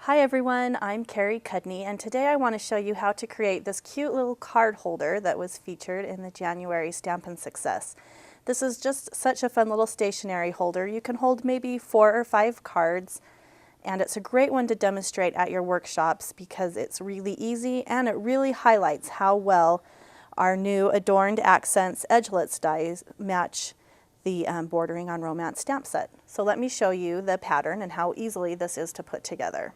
Hi everyone, I'm Carrie Cudney, and today I want to show you how to create this cute little card holder that was featured in the January Stampin' Success. This is just such a fun little stationery holder. You can hold maybe 4 or 5 cards, and it's a great one to demonstrate at your workshops because it's really easy and it really highlights how well our new Adorned Accents Edgelits Die match the Bordering on Romance stamp set. So let me show you the pattern and how easily this is to put together.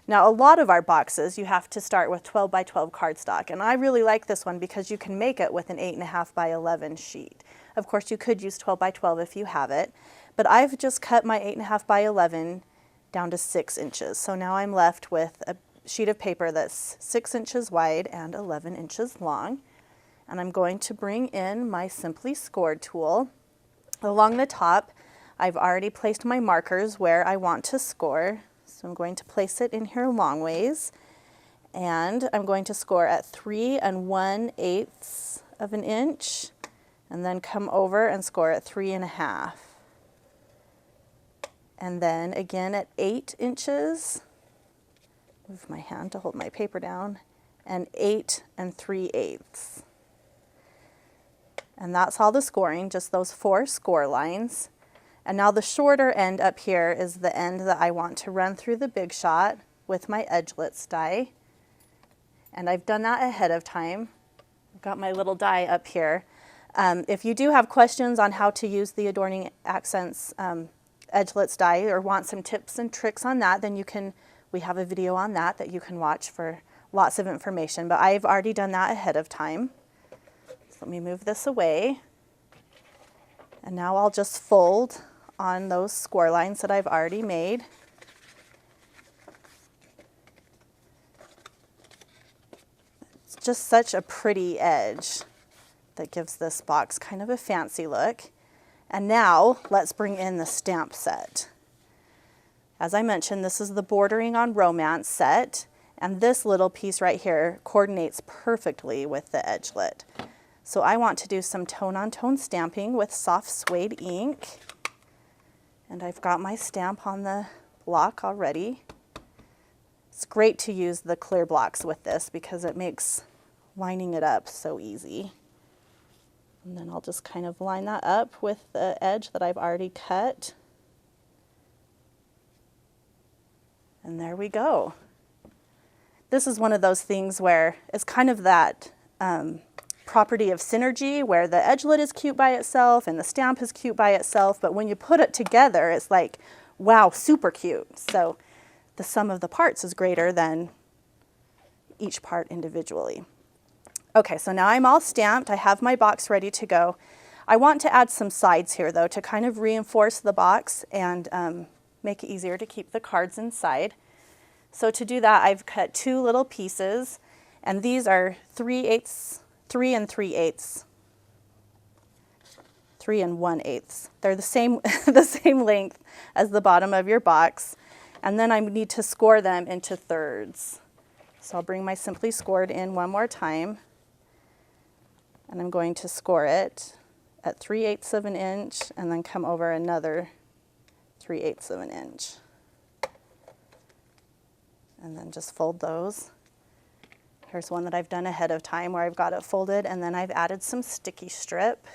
Now, a lot of our boxes, you have to start with 12 by 12 cardstock, and I really like this one because you can make it with an 8.5 by 11 sheet. Of course, you could use 12 by 12 if you have it, but I've just cut my 8.5 by 11 down to 6 inches. So now I'm left with a sheet of paper that's 6 inches wide and 11 inches long. And I'm going to bring in my Simply Scored tool. Along the top, I've already placed my markers where I want to score. So I'm going to place it in here long ways, and I'm going to score at 3 1/8 of an inch, and then come over and score at 3 1/2. And then again at 8 inches, move my hand to hold my paper down, and 8 3/8. And that's all the scoring, just those 4 score lines. And now the shorter end up here is the end that I want to run through the big shot with my Edgelits die. And I've done that ahead of time. I've got my little die up here. If you do have questions on how to use the Adorning Accents Edgelits die or want some tips and tricks on that, then we have a video on that you can watch for lots of information. But I've already done that ahead of time. So let me move this away. And now I'll just fold on those score lines that I've already made. It's just such a pretty edge that gives this box kind of a fancy look. And now let's bring in the stamp set. As I mentioned, this is the Bordering on Romance set, and this little piece right here coordinates perfectly with the edgelet. So I want to do some tone-on-tone stamping with soft suede ink. And I've got my stamp on the block already. It's great to use the clear blocks with this because it makes lining it up so easy. And then I'll just kind of line that up with the edge that I've already cut. And there we go. This is one of those things where it's kind of that property of synergy where the edgelet is cute by itself and the stamp is cute by itself, but when you put it together, it's like, wow, super cute. So the sum of the parts is greater than each part individually. Okay, so now I'm all stamped. I have my box ready to go. I want to add some sides here though to kind of reinforce the box and make it easier to keep the cards inside. So to do that, I've cut 2 little pieces, and these are 3 3/8. 3 1/8. They're the same, the same length as the bottom of your box. And then I need to score them into thirds. So I'll bring my Simply Scored in one more time. And I'm going to score it at 3/8 of an inch and then come over another 3/8 of an inch. And then just fold those. Here's one that I've done ahead of time where I've got it folded, and then I've added some sticky strip.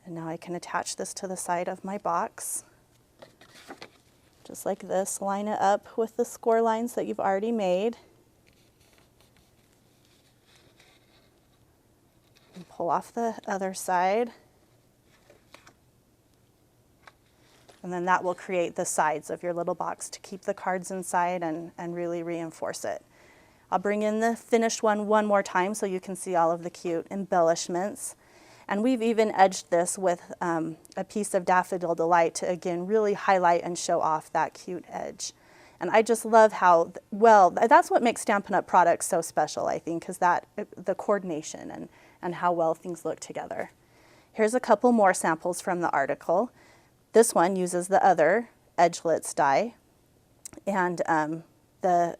And now I can attach this to the side of my box. Just like this, line it up with the score lines that you've already made. And pull off the other side. And then that will create the sides of your little box to keep the cards inside and really reinforce it. I'll bring in the finished one more time so you can see all of the cute embellishments. And we've even edged this with a piece of Daffodil Delight to, again, really highlight and show off that cute edge. And I just love how, well, that's what makes Stampin' Up! Products so special, I think, is that the coordination and how well things look together. Here's a couple more samples from the article. This one uses the other Edgelits die, and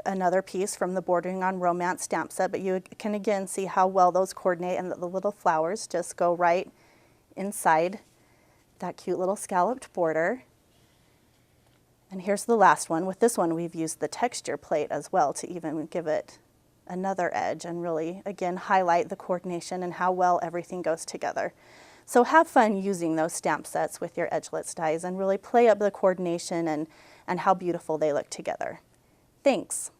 another piece from the Bordering on Romance stamp set, but you can again see how well those coordinate and that the little flowers just go right inside that cute little scalloped border. And here's the last one. With this one, we've used the texture plate as well to even give it another edge and really, again, highlight the coordination and how well everything goes together. So have fun using those stamp sets with your Edgelits dies and really play up the coordination and how beautiful they look together. Thanks.